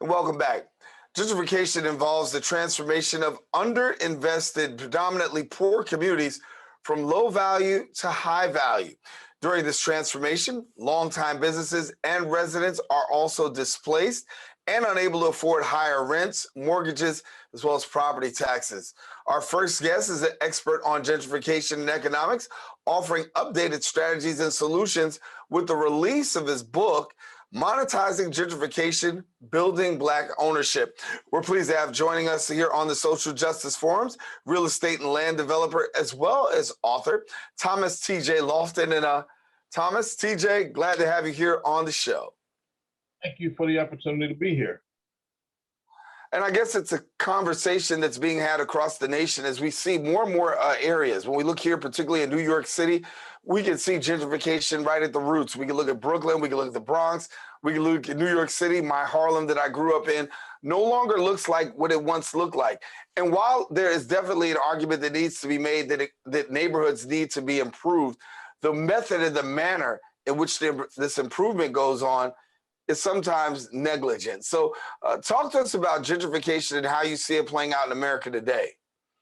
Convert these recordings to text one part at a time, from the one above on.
And welcome back. Gentrification involves the transformation of underinvested, predominantly poor communities from low value to high value. During this transformation, longtime businesses and residents are also displaced and unable to afford higher rents, mortgages, as well as property taxes. Our first guest is an expert on gentrification and economics, offering updated strategies and solutions with the release of his book, Monetizing Gentrification, Building Black Ownership. We're pleased to have joining us here on the Social Justice Forums, real estate and land developer, as well as author, Thomas TJ Lofton. And Thomas, TJ, glad to have you here on the show. Thank you for the opportunity to be here. And I guess it's a conversation that's being had across the nation as we see more and more areas. When we look here, particularly in New York City, we can see gentrification right at the roots. We can look at Brooklyn, we can look at the Bronx, we can look at New York City. My Harlem that I grew up in no longer looks like what it once looked like. And while there is definitely an argument that needs to be made that neighborhoods need to be improved, the method and the manner in which this improvement goes on is sometimes negligent. So talk to us about gentrification and how you see it playing out in America today.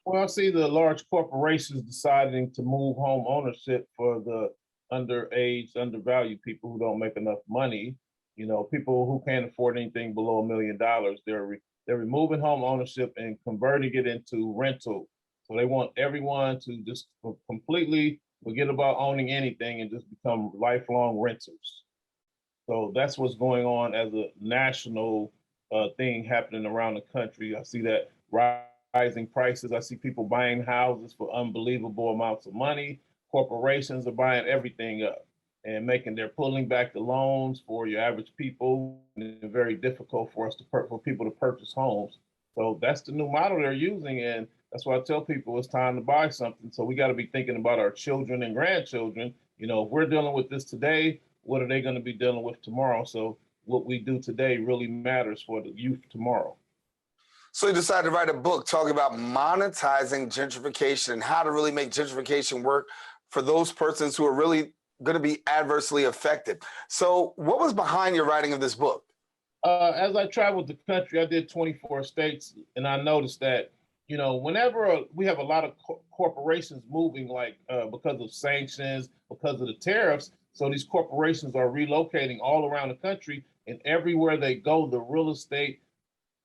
Well, I see the large corporations deciding to move home ownership for the underage, undervalued people who don't make enough money. You know, people who can't afford anything below $1 million. They're removing home ownership and converting it into rental. So they want everyone to just completely forget about owning anything and just become lifelong renters. So that's what's going on as a national thing happening around the country. I see that rising prices. I see people buying houses for unbelievable amounts of money. Corporations are buying everything up and they're pulling back the loans for your average people. And it's very difficult for people to purchase homes. So that's the new model they're using. And that's why I tell people it's time to buy something. So we got to be thinking about our children and grandchildren. You know, if we're dealing with this today, what are they going to be dealing with tomorrow? So what we do today really matters for the youth tomorrow. So you decided to write a book talking about monetizing gentrification and how to really make gentrification work for those persons who are really going to be adversely affected. So what was behind your writing of this book? As I traveled the country, I did 24 states, and I noticed that, you know, whenever we have a lot of corporations moving, like because of sanctions, because of the tariffs, so these corporations are relocating all around the country, and everywhere they go, the real estate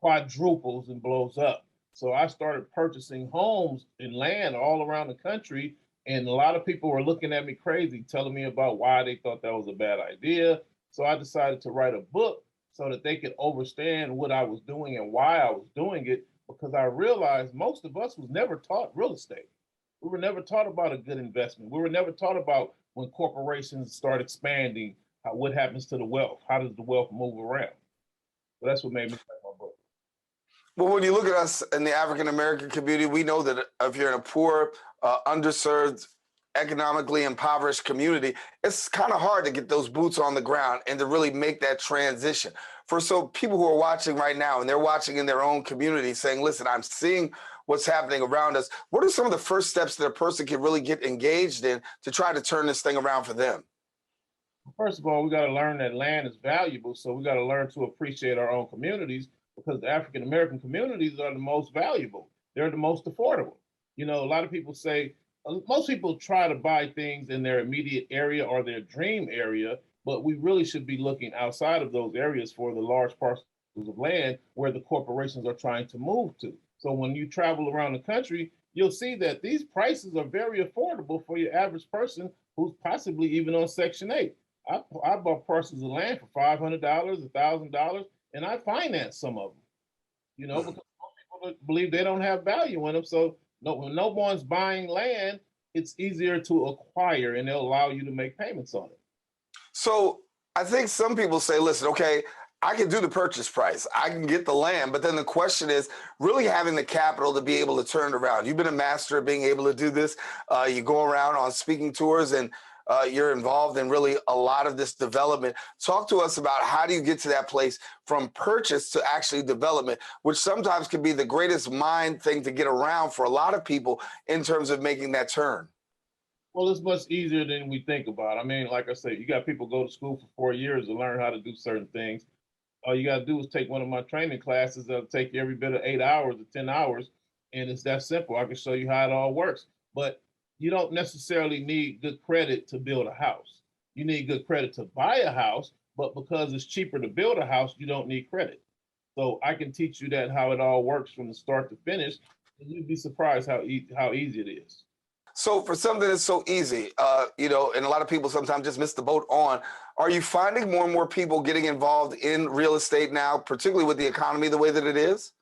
quadruples and blows up. So I started purchasing homes and land all around the country, and a lot of people were looking at me crazy, telling me about why they thought that was a bad idea. So I decided to write a book so that they could understand what I was doing and why I was doing it, because I realized most of us was never taught real estate. We were never taught about a good investment. We were never taught about when corporations start expanding, what happens to the wealth? How does the wealth move around? So that's what made me write my book. Well, when you look at us in the African-American community, we know that if you're in a poor, underserved, economically impoverished community, it's kind of hard to get those boots on the ground and to really make that transition. So people who are watching right now, and they're watching in their own community saying, listen, I'm seeing what's happening around us. What are some of the first steps that a person can really get engaged in to try to turn this thing around for them? First of all, we got to learn that land is valuable. So we got to learn to appreciate our own communities, because the African-American communities are the most valuable. They're the most affordable. You know, a lot of people say, most people try to buy things in their immediate area or their dream area, but we really should be looking outside of those areas for the large parcels of land where the corporations are trying to move to. So when you travel around the country, you'll see that these prices are very affordable for your average person who's possibly even on Section 8. I bought parcels of land for $500, $1,000, and I financed some of them, you know, because most people believe they don't have value in them. So when no one's buying land, it's easier to acquire, and they'll allow you to make payments on it. So I think some people say, listen, okay, I can do the purchase price, I can get the land, but then the question is really having the capital to be able to turn it around. You've been a master of being able to do this. You go around on speaking tours and you're involved in really a lot of this development. Talk to us about how do you get to that place from purchase to actually development, which sometimes can be the greatest mind thing to get around for a lot of people in terms of making that turn. Well, it's much easier than we think about. I mean, like I said, you got people go to school for 4 years to learn how to do certain things. All you got to do is take one of my training classes that'll take you every bit of 8 hours or 10 hours. And it's that simple. I can show you how it all works. But you don't necessarily need good credit to build a house. You need good credit to buy a house, but because it's cheaper to build a house, you don't need credit. So I can teach you that how it all works from the start to finish, and you'd be surprised how easy it is. So for something that's so easy, and a lot of people sometimes just miss the boat on, are you finding more and more people getting involved in real estate now, particularly with the economy the way that it is?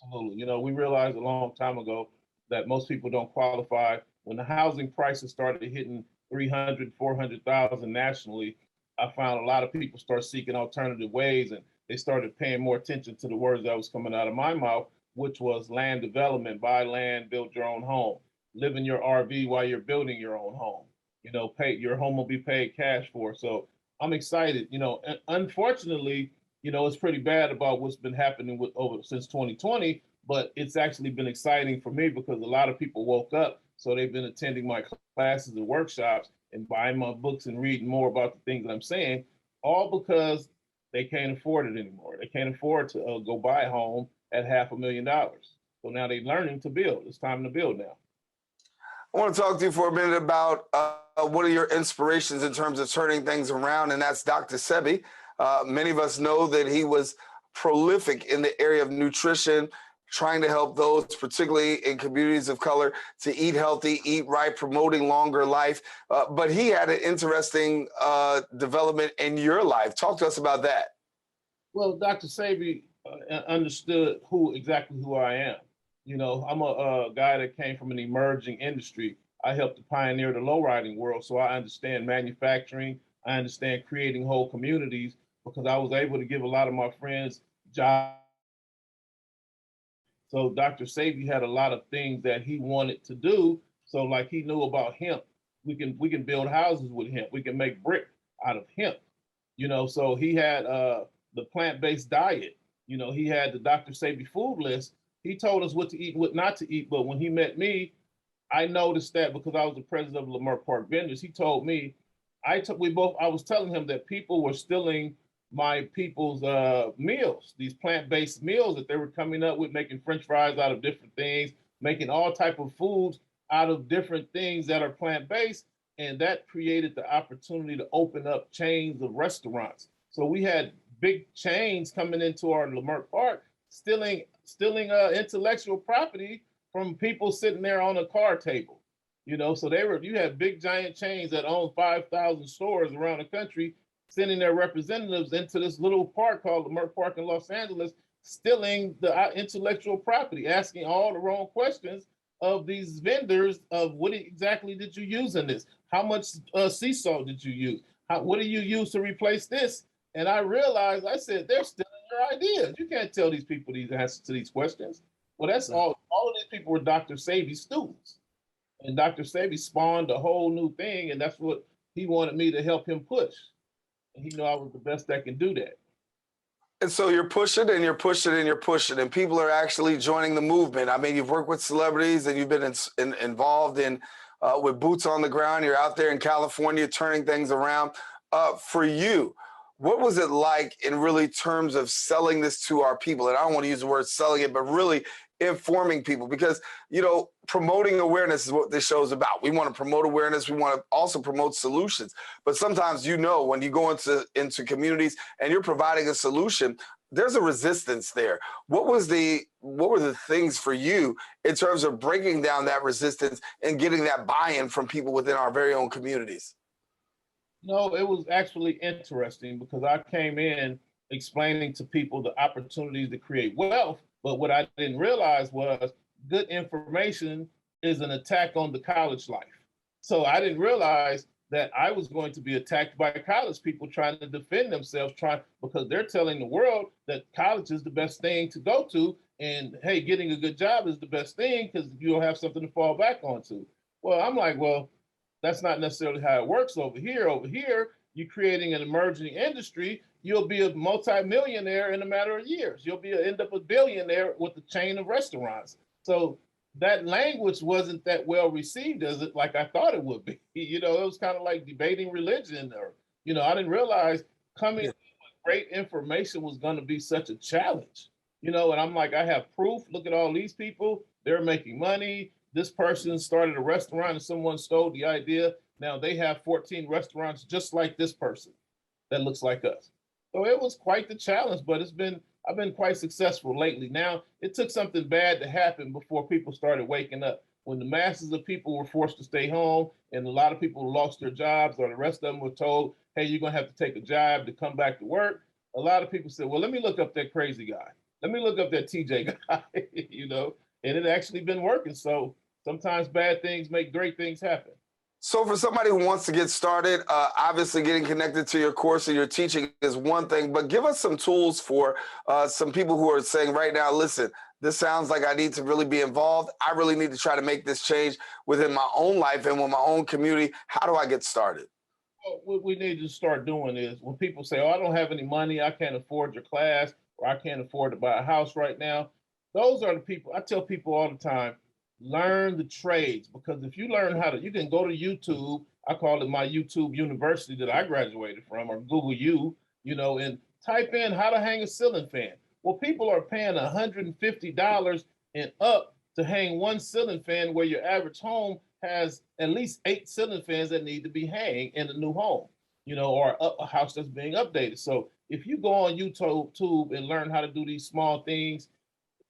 Absolutely. We realized a long time ago that most people don't qualify. When the housing prices started hitting 300, 400,000 nationally, I found a lot of people start seeking alternative ways, and they started paying more attention to the words that was coming out of my mouth, which was land development, buy land, build your own home, live in your RV while you're building your own home. Pay your home will be paid cash for. So I'm excited. Unfortunately, it's pretty bad about what's been happening with over since 2020, but it's actually been exciting for me because a lot of people woke up. So they've been attending my classes and workshops and buying my books and reading more about the things that I'm saying, all because they can't afford it anymore. They can't afford to go buy a home at $500,000. So now they're learning to build. It's time to build now. I want to talk to you for a minute about one of your inspirations in terms of turning things around, and that's Dr. Sebi. Many of us know that he was prolific in the area of nutrition, trying to help those, particularly in communities of color, to eat healthy, eat right, promoting longer life. But he had an interesting development in your life. Talk to us about that. Well, Dr. Sebi understood exactly who I am. I'm a guy that came from an emerging industry. I helped to pioneer the lowriding world, so I understand manufacturing. I understand creating whole communities because I was able to give a lot of my friends jobs. So Dr. Sebi had a lot of things that he wanted to do. So like he knew about hemp. We can build houses with hemp. We can make brick out of hemp. So he had the plant-based diet. He had the Dr. Sebi food list. He told us what to eat, what not to eat. But when he met me, I noticed that because I was the president of Lamar Park Vendors, he told me, I was telling him that people were stealing my people's meals, these plant-based meals that they were coming up with, making French fries out of different things, making all type of foods out of different things that are plant-based. And that created the opportunity to open up chains of restaurants. So we had big chains coming into our Lamar Park, stealing intellectual property from people sitting there on a car table. So you had big giant chains that own 5,000 stores around the country sending their representatives into this little park called Lamar Park in Los Angeles, stealing the intellectual property, asking all the wrong questions of these vendors of what exactly did you use in this? How much sea salt did you use? What do you use to replace this? And I realized, I said, they're stealing your ideas. You can't tell these people these answers to these questions. Well, that's all of these people were Dr. Sebi's students. And Dr. Sebi spawned a whole new thing, and that's what he wanted me to help him push. And he knew I was the best that can do that. And so you're pushing and you're pushing and you're pushing, and people are actually joining the movement. I mean, you've worked with celebrities and you've been involved in with boots on the ground. You're out there in California turning things around. For you, what was it like in really terms of selling this to our people? And I don't want to use the word selling it, but really informing people, because, promoting awareness is what this show is about. We want to promote awareness. We want to also promote solutions. But sometimes, when you go into communities and you're providing a solution, there's a resistance there. What were the things for you in terms of breaking down that resistance and getting that buy-in from people within our very own communities? No, it was actually interesting because I came in explaining to people the opportunities to create wealth. But what I didn't realize was good information is an attack on the college life. So I didn't realize that I was going to be attacked by college people trying to defend themselves, because they're telling the world that college is the best thing to go to. And hey, getting a good job is the best thing because you'll have something to fall back onto. Well, I'm like, well, that's not necessarily how it works over here. Over here, you're creating an emerging industry. You'll be a multi-millionaire in a matter of years. You'll end up a billionaire with a chain of restaurants. So that language wasn't that well received as it like I thought it would be. It was kind of like debating religion, or I didn't realize coming great information was going to be such a challenge, you know, and I'm like, I have proof. Look at all these people. They're making money. This person started a restaurant and someone stole the idea. Now they have 14 restaurants just like this person that looks like us. So it was quite the challenge, but I've been quite successful lately. Now, it took something bad to happen before people started waking up. When the masses of people were forced to stay home and a lot of people lost their jobs or the rest of them were told, hey, you're going to have to take a job to come back to work. A lot of people said, well, let me look up that crazy guy. Let me look up that TJ guy, you know, and it actually been working. So sometimes bad things make great things happen. So for somebody who wants to get started, obviously getting connected to your course and your teaching is one thing, but give us some tools for some people who are saying right now, listen, this sounds like I need to really be involved. I really need to try to make this change within my own life and with my own community. How do I get started? Well, what we need to start doing is when people say, oh, I don't have any money, I can't afford your class, or I can't afford to buy a house right now. Those are the people I tell people all the time, learn the trades, because if you learn how to, you can go to YouTube. I call it my YouTube university that I graduated from, or Google you know, and type in how to hang a ceiling fan. Well, people are paying $150 and up to hang one ceiling fan where your average home has at least 8 ceiling fans that need to be hanged in a new home, you know, or a house that's being updated. So if you go on YouTube and learn how to do these small things,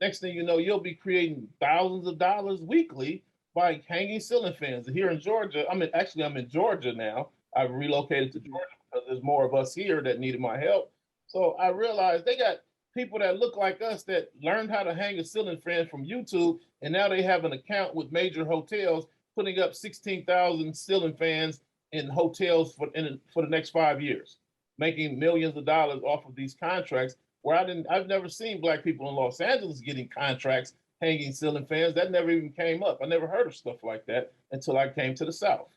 next thing you know, you'll be creating thousands of dollars weekly by hanging ceiling fans. Here in Georgia, I'm in Georgia now. I've relocated to Georgia because there's more of us here that needed my help. So I realized they got people that look like us that learned how to hang a ceiling fan from YouTube, and now they have an account with major hotels putting up 16,000 ceiling fans in hotels for the next 5 years, making millions of dollars off of these contracts. I've never seen Black people in Los Angeles getting contracts hanging ceiling fans. That never even came up. I never heard of stuff like that until I came to the South.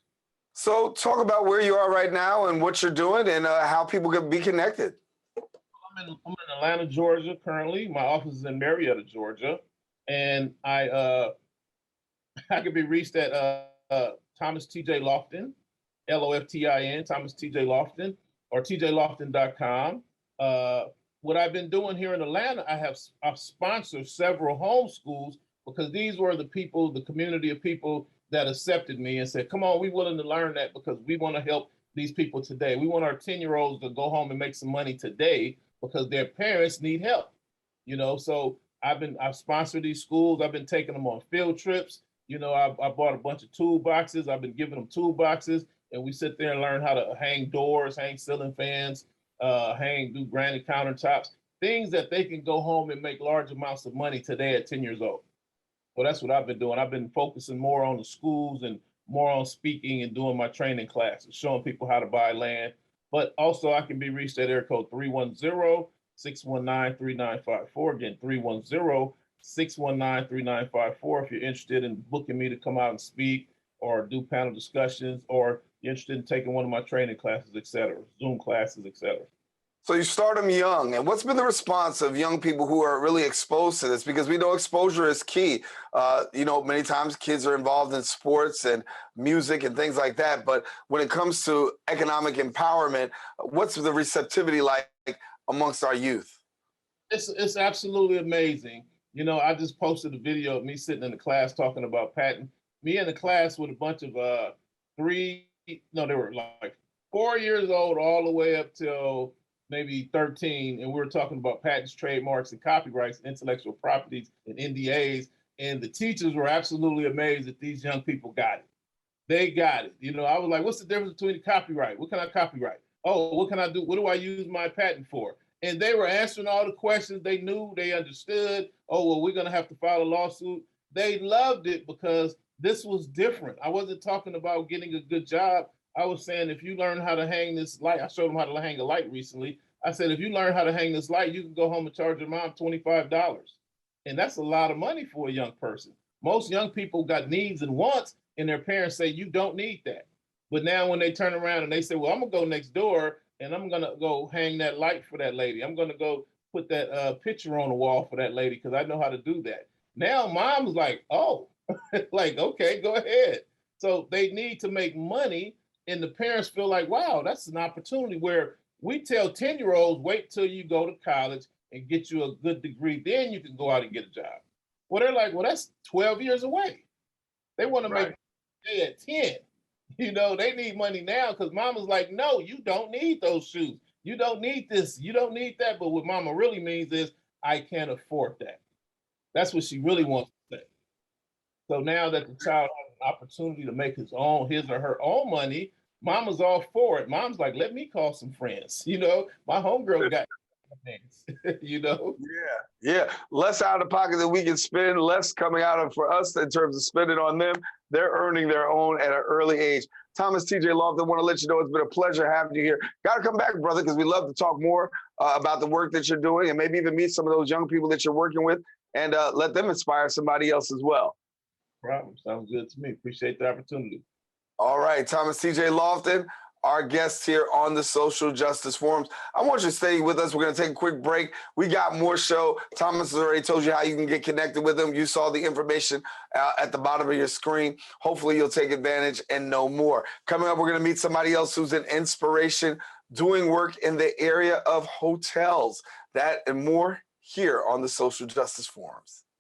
So talk about where you are right now and what you're doing and how people can be connected. I'm in Atlanta, Georgia currently. My office is in Marietta, Georgia, and I can be reached at Thomas TJ Lofton, Loftin, Thomas TJ Lofton, or tjlofton.com. What I've been doing here in Atlanta, I've sponsored several homeschools because these were the people, the community of people that accepted me and said, come on, we're willing to learn that because we want to help these people today. We want our 10-year-olds to go home and make some money today because their parents need help. You know, so I've sponsored these schools. I've been taking them on field trips. You know, I bought a bunch of toolboxes. I've been giving them toolboxes, and we sit there and learn how to hang doors, hang ceiling fans, do granite countertops, things that they can go home and make large amounts of money today at 10 years old. So that's what I've been doing. I've been focusing more on the schools and more on speaking and doing my training classes, showing people how to buy land. But also I can be reached at area code 310-619-3954. Again, 310-619-3954 if you're interested in booking me to come out and speak or do panel discussions, or you're interested in taking one of my training classes, et cetera, Zoom classes, et cetera. So you start them young. And what's been the response of young people who are really exposed to this? Because we know exposure is key. You know, many times kids are involved in sports and music and things like that. But when it comes to economic empowerment, what's the receptivity like amongst our youth? It's absolutely amazing. You know, I just posted a video of me sitting in the class talking about patent. Me in the class with a bunch of they were like 4 years old all the way up till maybe 13, and we were talking about patents, trademarks, and copyrights, intellectual properties, and NDAs. And the teachers were absolutely amazed that these young people got it. They got it. You know, I was like, what's the difference between the copyright? What can I copyright? Oh, what can I do? What do I use my patent for? And they were answering all the questions. They knew, they understood. Oh, well, we're going to have to file a lawsuit. They loved it because this was different. I wasn't talking about getting a good job. I was saying, if you learn how to hang this light, I showed them how to hang a light recently. I said, if you learn how to hang this light, you can go home and charge your mom $25. And that's a lot of money for a young person. Most young people got needs and wants, and their parents say, you don't need that. But now when they turn around and they say, well, I'm going to go next door and I'm going to go hang that light for that lady. I'm going to go put that picture on the wall for that lady because I know how to do that. Now mom's like, oh, like, okay, go ahead. So they need to make money, and the parents feel like, wow, that's an opportunity where We tell 10-year-olds, wait till you go to college and get you a good degree, then you can go out and get a job. Well, they're like, well, that's 12 years away. They want to make money at 10. You know, they need money now because mama's like, no, you don't need those shoes. You don't need this. You don't need that. But what mama really means is, I can't afford that. That's what she really wants to say. So now that the child has an opportunity to make his or her own money, mama's all for it. Mom's like, let me call some friends. You know, my homegirl got things, you know? Yeah. Less out of pocket that we can spend, less coming out of for us in terms of spending on them. They're earning their own at an early age. Thomas TJ Lofton, want to let you know it's been a pleasure having you here. Got to come back, brother, because we love to talk more about the work that you're doing and maybe even meet some of those young people that you're working with and let them inspire somebody else as well. Problem. Sounds good to me. Appreciate the opportunity. All right, Thomas TJ Lofton, our guest here on the Social Justice Forums. I want you to stay with us. We're going to take a quick break. We got more show. Thomas has already told you how you can get connected with him. You saw the information at the bottom of your screen. Hopefully you'll take advantage and know more. Coming up, we're going to meet somebody else who's an inspiration doing work in the area of hotels. That and more here on the Social Justice Forums.